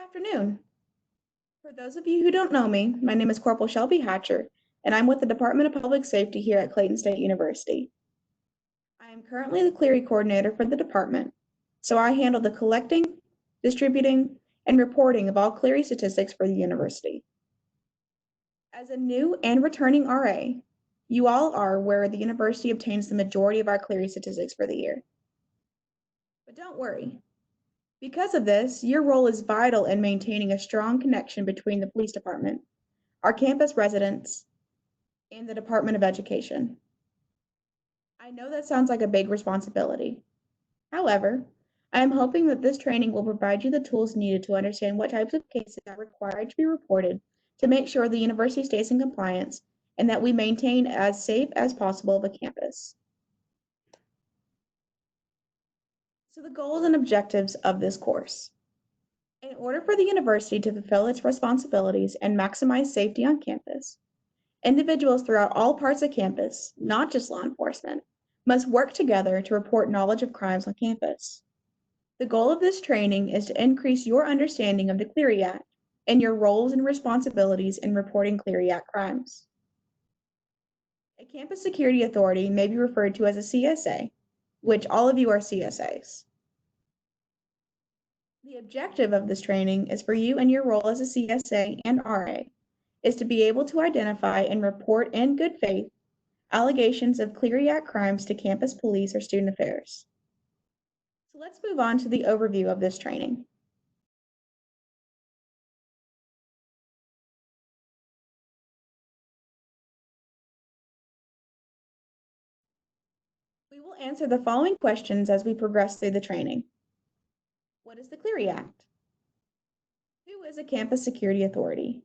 Afternoon. For those of you who don't know me, my name is Corporal Shelby Hatcher, and I'm with the Department of Public Safety here at Clayton State University. I am currently the Clery coordinator for the department, so I handle the collecting, distributing, and reporting of all Clery statistics for the university. As a new and returning RA, you all are where the university obtains the majority of our Clery statistics for the year. But don't worry. Because of this, your role is vital in maintaining a strong connection between the police department, our campus residents, and the Department of Education. I know that sounds like a big responsibility. However, I am hoping that this training will provide you the tools needed to understand what types of cases are required to be reported to make sure the university stays in compliance and that we maintain as safe as possible of a campus. So the goals and objectives of this course. In order for the university to fulfill its responsibilities and maximize safety on campus, individuals throughout all parts of campus, not just law enforcement, must work together to report knowledge of crimes on campus. The goal of this training is to increase your understanding of the Clery Act and your roles and responsibilities in reporting Clery Act crimes. A campus security authority may be referred to as a CSA, which all of you are CSAs. The objective of this training is for you and your role as a CSA and RA is to be able to identify and report in good faith allegations of Clery Act crimes to campus police or student affairs. So let's move on to the overview of this training. We will answer the following questions as we progress through the training. What is the Clery Act? Who is a campus security authority?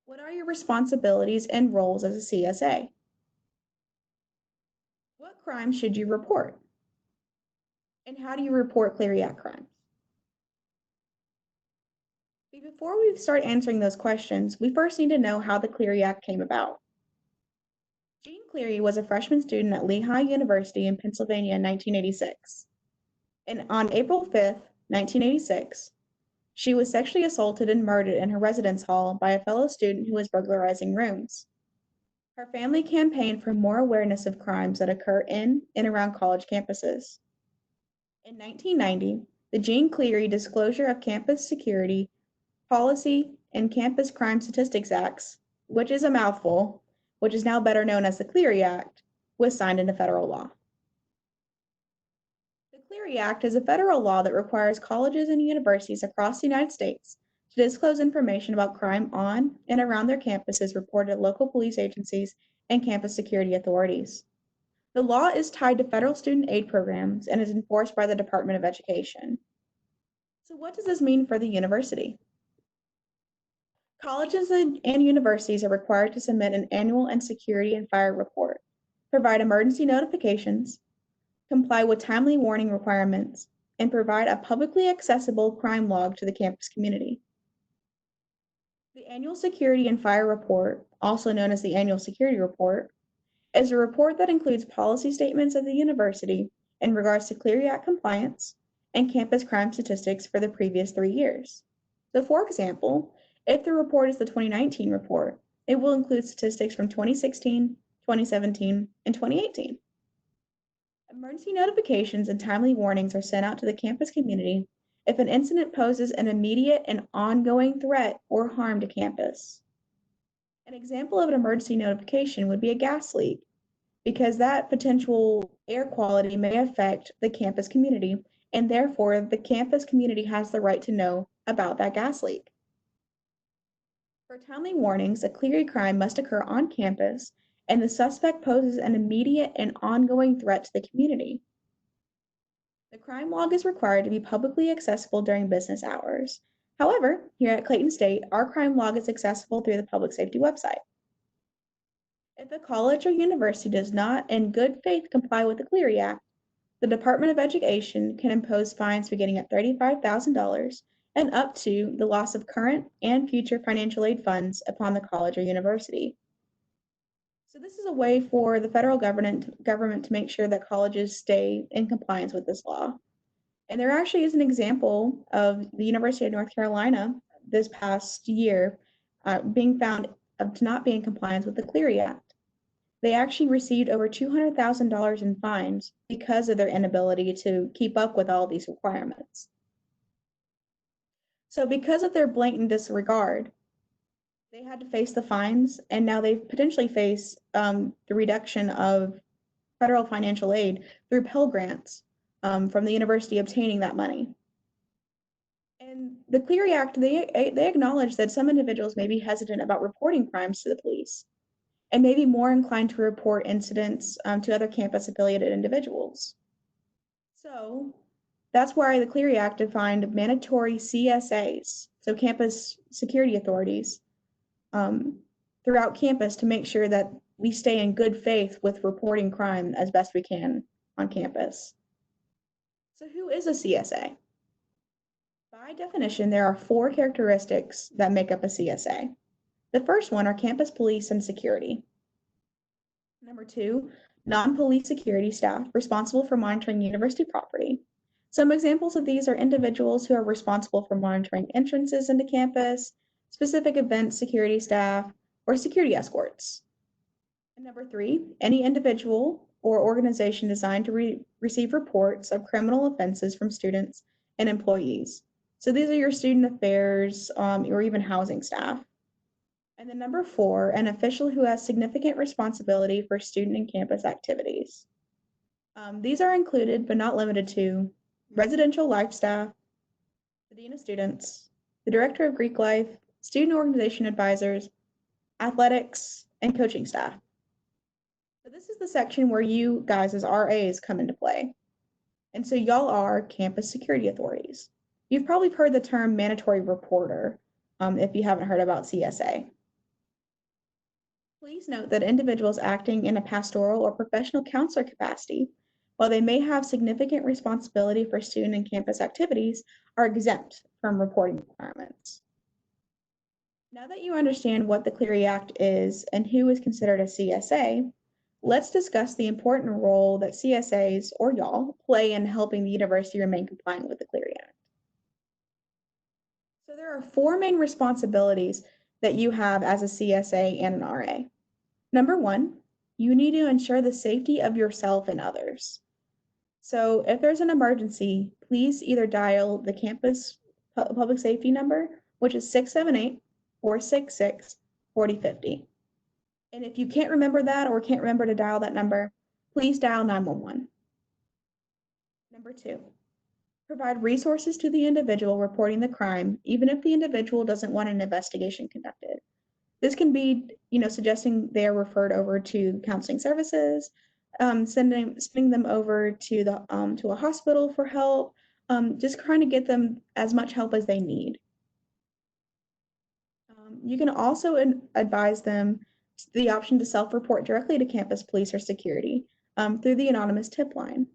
What are your responsibilities and roles as a CSA? What crimes should you report? And how do you report Clery Act crimes? Before we start answering those questions, we first need to know how the Clery Act came about. Jean Clery was a freshman student at Lehigh University in Pennsylvania in 1986. And on April 5th, 1986, she was sexually assaulted and murdered in her residence hall by a fellow student who was burglarizing rooms. Her family campaigned for more awareness of crimes that occur in and around college campuses. In 1990, the Jean Clery Disclosure of Campus Security Policy and Campus Crime Statistics Acts, which is a mouthful, which is now better known as the Clery Act, was signed into federal law. The Clery Act is a federal law that requires colleges and universities across the United States to disclose information about crime on and around their campuses reported at local police agencies and campus security authorities. The law is tied to federal student aid programs and is enforced by the Department of Education. So what does this mean for the university? Colleges and universities are required to submit an annual and security and fire report, provide emergency notifications, comply with timely warning requirements, and provide a publicly accessible crime log to the campus community. The Annual Security and Fire Report, also known as the Annual Security Report, is a report that includes policy statements of the university in regards to Clery Act compliance and campus crime statistics for the previous 3 years. So for example, if the report is the 2019 report, it will include statistics from 2016, 2017, and 2018. Emergency notifications and timely warnings are sent out to the campus community if an incident poses an immediate and ongoing threat or harm to campus. An example of an emergency notification would be a gas leak, because that potential air quality may affect the campus community, and therefore the campus community has the right to know about that gas leak. For timely warnings, a Clery crime must occur on campus and the suspect poses an immediate and ongoing threat to the community. The crime log is required to be publicly accessible during business hours. However, here at Clayton State, our crime log is accessible through the public safety website. If a college or university does not, in good faith, comply with the Clery Act, the Department of Education can impose fines beginning at $35,000 and up to the loss of current and future financial aid funds upon the college or university. So this is a way for the federal government to make sure that colleges stay in compliance with this law. And there actually is an example of the University of North Carolina this past year being found to not be in compliance with the Clery Act. They actually received over $200,000 in fines because of their inability to keep up with all these requirements. So because of their blatant disregard, they had to face the fines, and now they potentially face the reduction of federal financial aid through Pell Grants from the university obtaining that money. And the Clery Act, they acknowledge that some individuals may be hesitant about reporting crimes to the police and may be more inclined to report incidents to other campus-affiliated individuals. So that's why the Clery Act defined mandatory CSAs, so campus security authorities, throughout campus to make sure that we stay in good faith with reporting crime as best we can on campus. So who is a CSA? By definition, there are 4 characteristics that make up a CSA. The first one are campus police and security. Number 2, non-police security staff responsible for monitoring university property. Some examples of these are individuals who are responsible for monitoring entrances into campus, specific event security staff, or security escorts. And number 3, any individual or organization designed to receive reports of criminal offenses from students and employees. So these are your student affairs or even housing staff. And then number 4, an official who has significant responsibility for student and campus activities. These are included, but not limited to, residential life staff, the dean of students, the director of Greek life, student organization advisors, athletics, and coaching staff. So this is the section where you guys as RAs come into play. And so y'all are campus security authorities. You've probably heard the term mandatory reporter if you haven't heard about CSA. Please note that individuals acting in a pastoral or professional counselor capacity, while they may have significant responsibility for student and campus activities, are exempt from reporting requirements. Now that you understand what the Clery Act is and who is considered a CSA, let's discuss the important role that CSAs, or y'all, play in helping the university remain compliant with the Clery Act. So there are 4 main responsibilities that you have as a CSA and an RA. Number 1, you need to ensure the safety of yourself and others. So if there's an emergency, please either dial the campus public safety number, which is 678-466-4050. And if you can't remember that or can't remember to dial that number, please dial 911. Number 2, provide resources to the individual reporting the crime, even if the individual doesn't want an investigation conducted. This can be, suggesting they are referred over to counseling services, sending them over to a hospital for help, just trying to get them as much help as they need. You can also advise them the option to self-report directly to campus police or security through the anonymous tip line.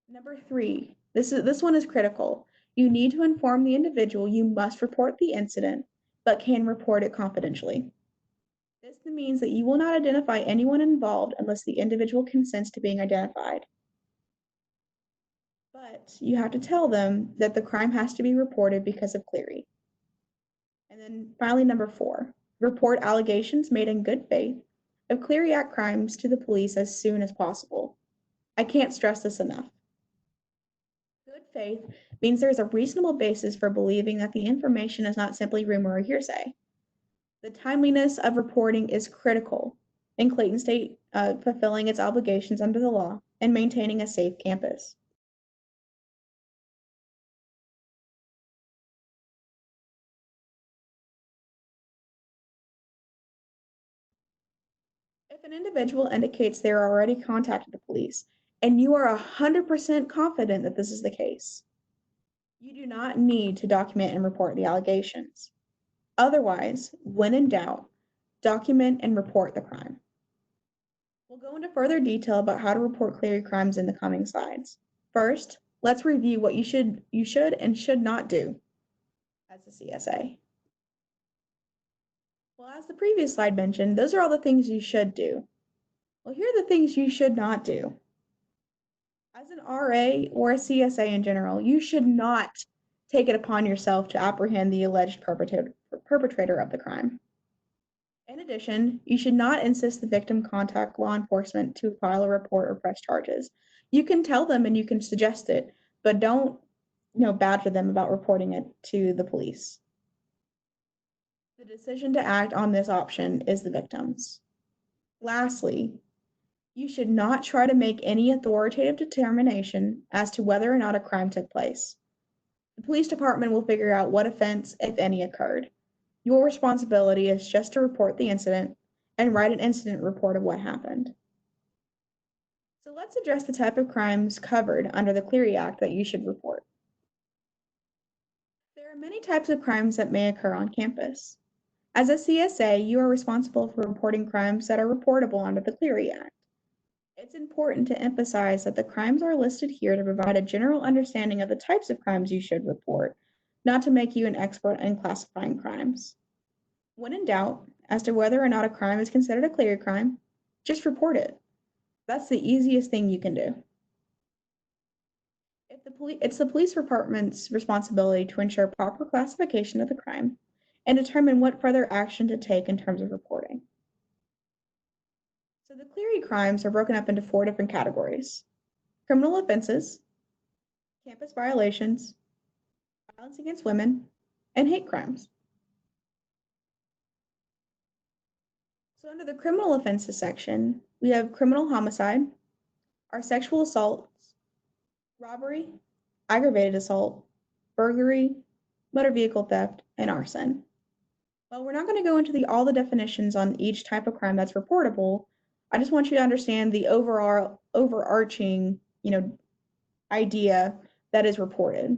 Number 3, this one is critical. You need to inform the individual you must report the incident, but can report it confidentially. This means that you will not identify anyone involved unless the individual consents to being identified. But you have to tell them that the crime has to be reported because of Clery. And then finally, number 4, report allegations made in good faith of Clery Act crimes to the police as soon as possible. I can't stress this enough. Good faith means there is a reasonable basis for believing that the information is not simply rumor or hearsay. The timeliness of reporting is critical in Clayton State fulfilling its obligations under the law and maintaining a safe campus. If an individual indicates they are already contacted the police and you are 100% confident that this is the case, you do not need to document and report the allegations. Otherwise, when in doubt, document and report the crime. We'll go into further detail about how to report Clery crimes in the coming slides. First, let's review what you should and should not do as a CSA. Well, as the previous slide mentioned, those are all the things you should do. Well, here are the things you should not do. As an RA or a CSA in general, you should not take it upon yourself to apprehend the alleged perpetrator of the crime. In addition, you should not insist the victim contact law enforcement to file a report or press charges. You can tell them and you can suggest it, but don't, badger them about reporting it to the police. The decision to act on this option is the victim's. Lastly, you should not try to make any authoritative determination as to whether or not a crime took place. The police department will figure out what offense, if any, occurred. Your responsibility is just to report the incident and write an incident report of what happened. So let's address the type of crimes covered under the Clery Act that you should report. There are many types of crimes that may occur on campus. As a CSA, you are responsible for reporting crimes that are reportable under the Clery Act. It's important to emphasize that the crimes are listed here to provide a general understanding of the types of crimes you should report, not to make you an expert in classifying crimes. When in doubt as to whether or not a crime is considered a Clery crime, just report it. That's the easiest thing you can do. It's the police department's responsibility to ensure proper classification of the crime and determine what further action to take in terms of reporting. So the Clery crimes are broken up into 4 different categories: criminal offenses, campus violations, violence against women, and hate crimes. So under the criminal offenses section, we have criminal homicide, our sexual assaults, robbery, aggravated assault, burglary, motor vehicle theft, and arson. Well, we're not going to go into all the definitions on each type of crime that's reportable. I just want you to understand the overarching, idea that is reported.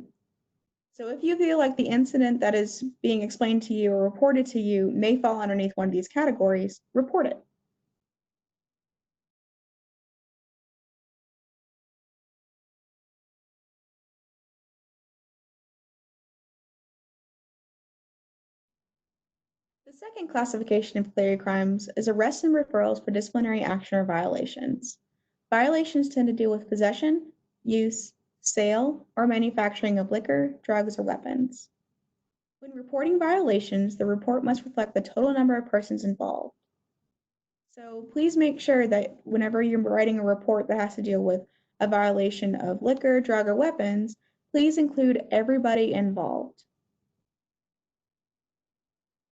So if you feel like the incident that is being explained to you or reported to you may fall underneath one of these categories, report it. The second classification of Clery crimes is arrests and referrals for disciplinary action or violations. Violations tend to deal with possession, use, sale, or manufacturing of liquor, drugs, or weapons. When reporting violations, the report must reflect the total number of persons involved. So please make sure that whenever you're writing a report that has to deal with a violation of liquor, drug, or weapons, please include everybody involved.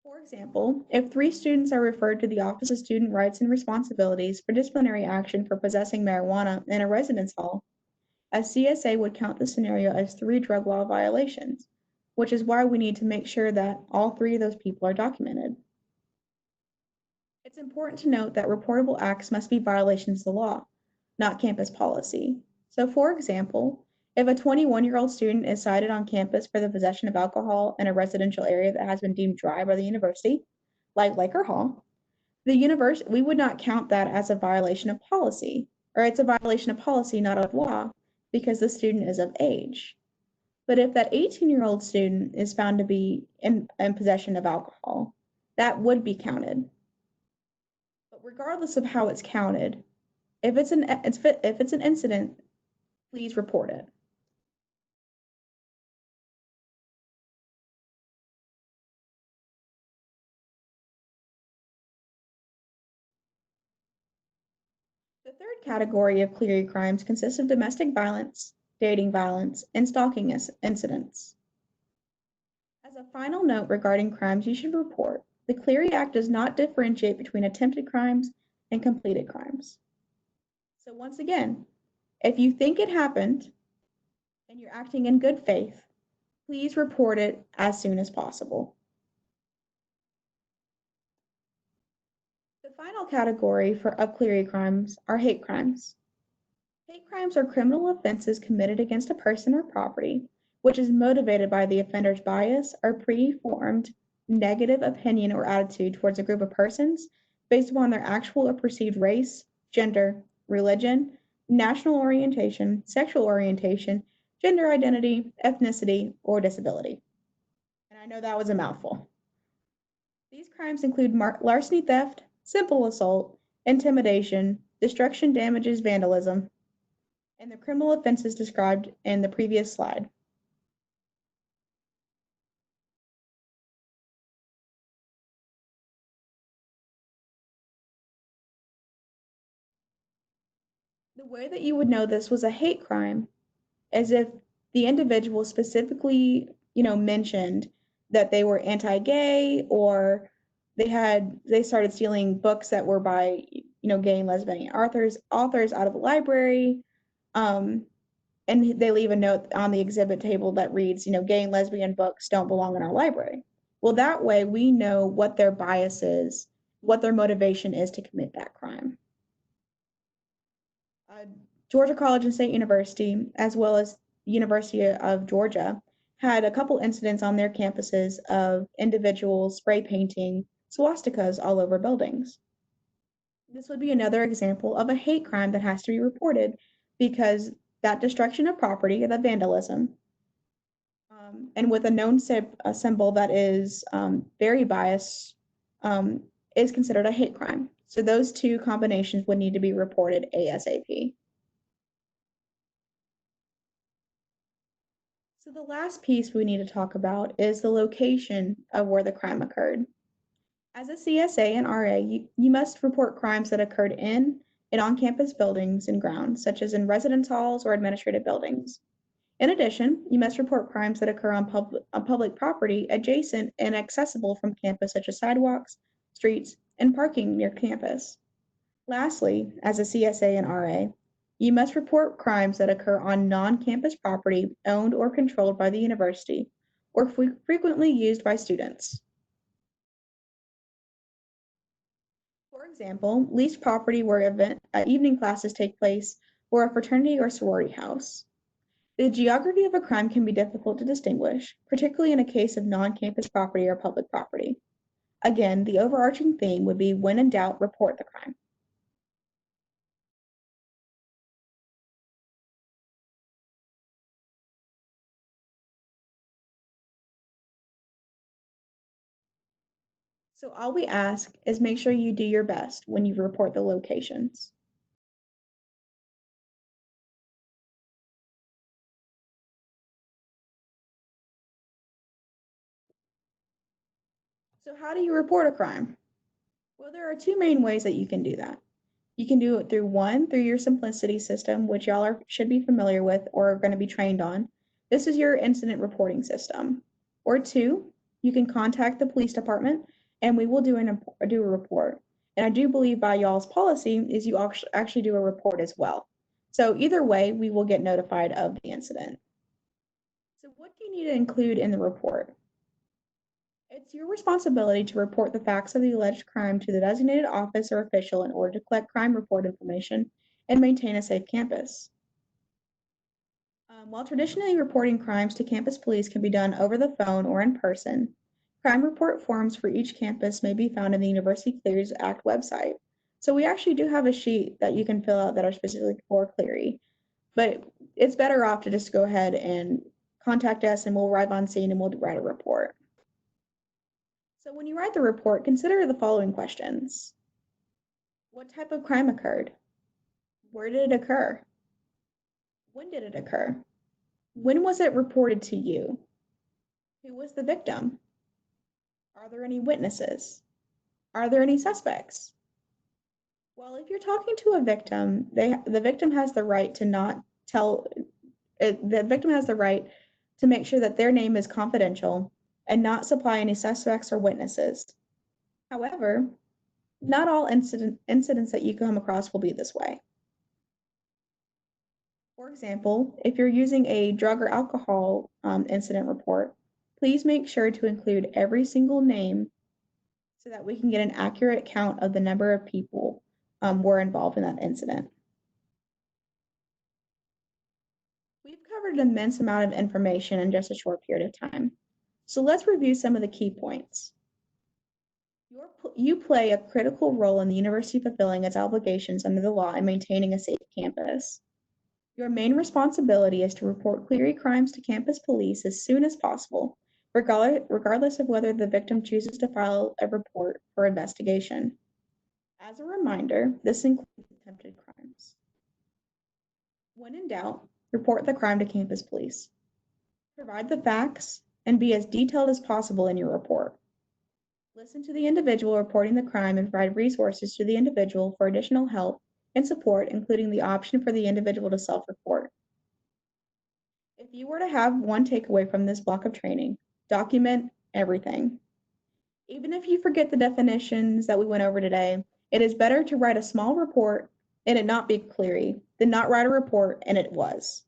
For example, if 3 students are referred to the Office of Student Rights and Responsibilities for disciplinary action for possessing marijuana in a residence hall, a CSA would count the scenario as 3 drug law violations, which is why we need to make sure that all 3 of those people are documented. It's important to note that reportable acts must be violations of the law, not campus policy. So for example, if a 21-year-old student is cited on campus for the possession of alcohol in a residential area that has been deemed dry by the university, like Lake or Hall, we would not count that as a violation of policy, or it's a violation of policy, not of law, because the student is of age. But if that 18-year-old student is found to be in possession of alcohol, that would be counted. But regardless of how it's counted, if it's an incident, please report it. The third category of Clery crimes consists of domestic violence, dating violence, and stalking incidents. As a final note regarding crimes you should report, the Clery Act does not differentiate between attempted crimes and completed crimes. So once again, if you think it happened and you're acting in good faith, please report it as soon as possible. The final category of Clery crimes are hate crimes. Hate crimes are criminal offenses committed against a person or property, which is motivated by the offender's bias or preformed negative opinion or attitude towards a group of persons based upon their actual or perceived race, gender, religion, national orientation, sexual orientation, gender identity, ethnicity, or disability. And I know that was a mouthful. These crimes include larceny, theft, simple assault, intimidation, destruction, damages, vandalism, and the criminal offenses described in the previous slide. The way that you would know this was a hate crime is if the individual specifically, mentioned that they were anti-gay, or they started stealing books that were by, gay and lesbian authors out of the library, um, and they leave a note on the exhibit table that reads, gay and lesbian books don't belong in our library. Well, that way we know what their bias is, what their motivation is to commit that crime. Uh, Georgia College and State University, as well as University of Georgia, had a couple incidents on their campuses of individuals spray painting swastikas all over buildings. This would be another example of a hate crime that has to be reported because that destruction of property, that vandalism, and with a known a symbol that is very biased, um, is considered a hate crime. So those two combinations would need to be reported ASAP. So the last piece we need to talk about is the location of where the crime occurred. As a CSA and RA, you must report crimes that occurred in and on campus buildings and grounds, such as in residence halls or administrative buildings. In addition, you must report crimes that occur on public property adjacent and accessible from campus, such as sidewalks, streets, and parking near campus. Lastly, as a CSA and RA, you must report crimes that occur on non-campus property owned or controlled by the university or frequently used by students. For example, leased property where evening classes take place, or a fraternity or sorority house. The geography of a crime can be difficult to distinguish, particularly in a case of non-campus property or public property. Again, the overarching theme would be when in doubt, report the crime. So all we ask is make sure you do your best when you report the locations. So how do you report a crime? Well, there are two main ways that you can do that. You can do it through your Simplicity system, which should be familiar with or are going to be trained on. This is your incident reporting system. Or two, you can contact the police department and we will do a report. And I do believe by y'all's policy is you actually do a report as well. So either way, we will get notified of the incident. So what do you need to include in the report? It's your responsibility to report the facts of the alleged crime to the designated office or official in order to collect crime report information and maintain a safe campus. While traditionally reporting crimes to campus police can be done over the phone or in person, crime report forms for each campus may be found in the University Clery's Act website. So we actually do have a sheet that you can fill out that are specifically for Clery, but it's better off to just go ahead and contact us and we'll arrive on scene and we'll write a report. So when you write the report, consider the following questions. What type of crime occurred? Where did it occur? When did it occur? When was it reported to you? Who was the victim? Are there any witnesses? Are there any suspects? Well, if you're talking to a victim, the victim has the right to not tell, the victim has the right to make sure that their name is confidential and not supply any suspects or witnesses. However, not all incidents that you come across will be this way. For example, if you're using a drug or alcohol incident report, please make sure to include every single name so that we can get an accurate count of the number of people were involved in that incident. We've covered an immense amount of information in just a short period of time. So let's review some of the key points. You play a critical role in the university fulfilling its obligations under the law and maintaining a safe campus. Your main responsibility is to report Clery crimes to campus police as soon as possible, regardless of whether the victim chooses to file a report for investigation. As a reminder, this includes attempted crimes. When in doubt, report the crime to campus police. Provide the facts and be as detailed as possible in your report. Listen to the individual reporting the crime and provide resources to the individual for additional help and support, including the option for the individual to self-report. If you were to have one takeaway from this block of training, document everything. Even if you forget the definitions that we went over today, it is better to write a small report and it not be Clery than not write a report and it was.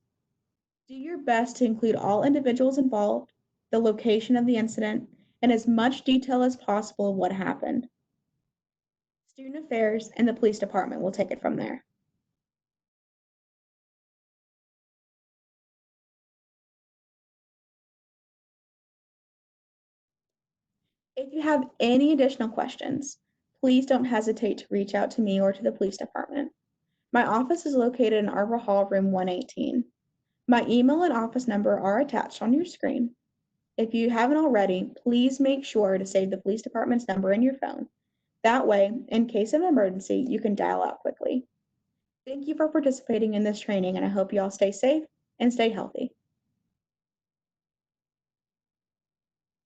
Do your best to include all individuals involved, the location of the incident, and as much detail as possible of what happened. Student Affairs and the police department will take it from there. If you have any additional questions, please don't hesitate to reach out to me or to the police department. My office is located in Arbor Hall, room 118. My email and office number are attached on your screen. If you haven't already, please make sure to save the police department's number in your phone. That way, in case of an emergency, you can dial out quickly. Thank you for participating in this training, and I hope you all stay safe and stay healthy.